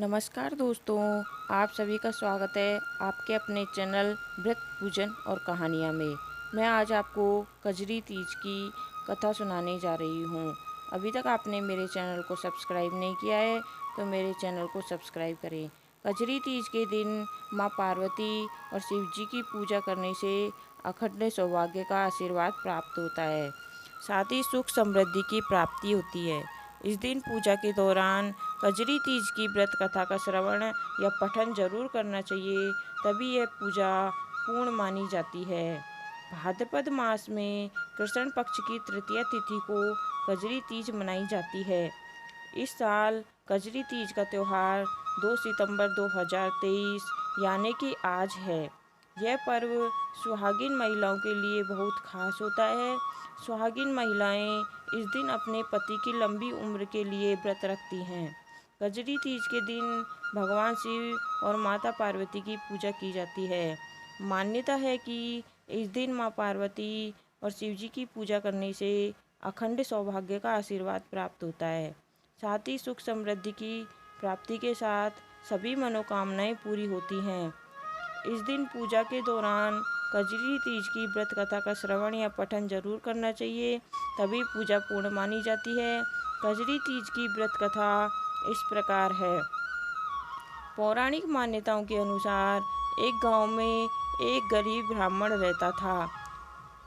नमस्कार दोस्तों, आप सभी का स्वागत है आपके अपने चैनल व्रत पूजन और कहानियाँ में। मैं आज आपको कजरी तीज की कथा सुनाने जा रही हूँ। अभी तक आपने मेरे चैनल को सब्सक्राइब नहीं किया है तो मेरे चैनल को सब्सक्राइब करें। कजरी तीज के दिन माँ पार्वती और शिव जी की पूजा करने से अखंड सौभाग्य का आशीर्वाद प्राप्त होता है, साथ ही सुख समृद्धि की प्राप्ति होती है। इस दिन पूजा के दौरान कजरी तीज की व्रत कथा का श्रवण या पठन जरूर करना चाहिए, तभी यह पूजा पूर्ण मानी जाती है। भाद्रपद मास में कृष्ण पक्ष की तृतीया तिथि को कजरी तीज मनाई जाती है। इस साल कजरी तीज का त्यौहार 2 सितंबर 2023 यानी कि आज है। यह पर्व सुहागिन महिलाओं के लिए बहुत खास होता है। सुहागिन महिलाएं इस दिन अपने पति की लंबी उम्र के लिए व्रत रखती हैं। कजरी तीज के दिन भगवान शिव और माता पार्वती की पूजा की जाती है। मान्यता है कि इस दिन माँ पार्वती और शिव जी की पूजा करने से अखंड सौभाग्य का आशीर्वाद प्राप्त होता है, साथ ही सुख समृद्धि की प्राप्ति के साथ सभी मनोकामनाएं पूरी होती हैं। इस दिन पूजा के दौरान कजरी तीज की व्रत कथा का श्रवण या पठन जरूर करना चाहिए, तभी पूजा पूर्ण मानी जाती है। कजरी तीज की व्रत कथा इस प्रकार है। पौराणिक मान्यताओं के अनुसार एक गांव में एक गरीब ब्राह्मण रहता था।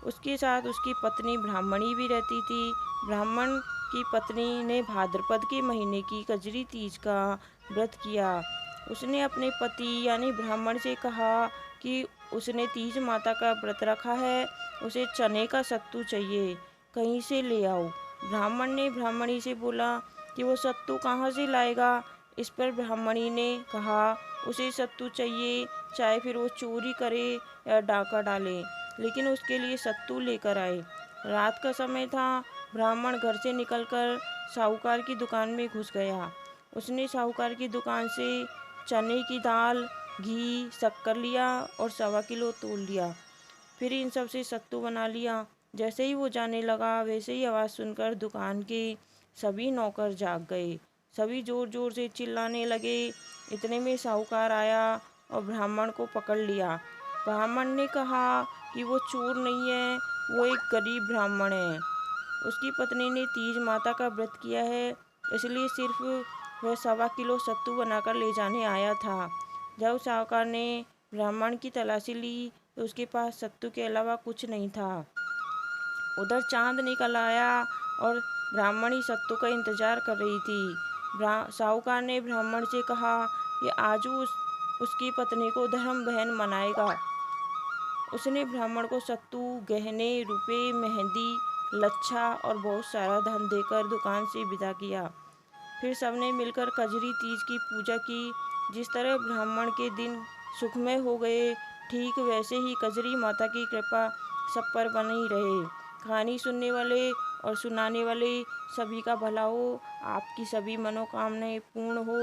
उसके साथ उसकी पत्नी ब्राह्मणी भी रहती थी। ब्राह्मण की पत्नी ने भाद्रपद के महीने की कजरी तीज का व्रत किया। उसने अपने पति यानी ब्राह्मण से कहा कि उसने तीज माता का व्रत रखा है, उसे चने का सत्तू चाहिए, कहीं से ले आओ। ब्राह्मण ने ब्राह्मणी से बोला कि वो सत्तू कहाँ से लाएगा। इस पर ब्राह्मणी ने कहा उसे सत्तू चाहिए, चाहे फिर वो चोरी करे या डाका डाले, लेकिन उसके लिए सत्तू लेकर आए। रात का समय था। ब्राह्मण घर से निकलकर साहूकार की दुकान में घुस गया। उसने साहूकार की दुकान से चने की दाल, घी, शक्कर लिया और 1.25 किलो तोल लिया। फिर इन सब से सत्तू बना लिया। जैसे ही वो जाने लगा, वैसे ही आवाज़ सुनकर दुकान के सभी नौकर जाग गए। सभी जोर जोर से चिल्लाने लगे। इतने में साहूकार आया और ब्राह्मण को पकड़ लिया। ब्राह्मण ने कहा कि वो चोर नहीं है, वो एक गरीब ब्राह्मण है। उसकी पत्नी ने तीज माता का व्रत किया है, इसलिए सिर्फ वह 1.25 किलो सत्तू बनाकर ले जाने आया था। जब साहूकार ने ब्राह्मण की तलाशी ली तो उसके पास सत्तू के अलावा कुछ नहीं था। उधर चांद निकल आया और ब्राह्मणी सत्तू का इंतजार कर रही थी। साहूकार ने ब्राह्मण से कहा कि आज उसकी पत्नी को धर्म बहन मनाएगा। उसने ब्राह्मण को सत्तू, गहने, रुपए, मेहंदी, लच्छा और बहुत सारा धन देकर दुकान से विदा किया। फिर सबने मिलकर कजरी तीज की पूजा की। जिस तरह ब्राह्मण के दिन सुखमय हो गए, ठीक वैसे ही कजरी माता की कृपा सब पर बनी रहे। कहानी सुनने वाले और सुनाने वाले सभी का भला हो, आपकी सभी मनोकामनाएं पूर्ण हो।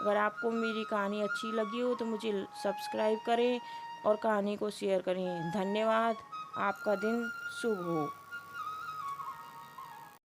अगर आपको मेरी कहानी अच्छी लगी हो तो मुझे सब्सक्राइब करें और कहानी को शेयर करें। धन्यवाद। आपका दिन शुभ हो।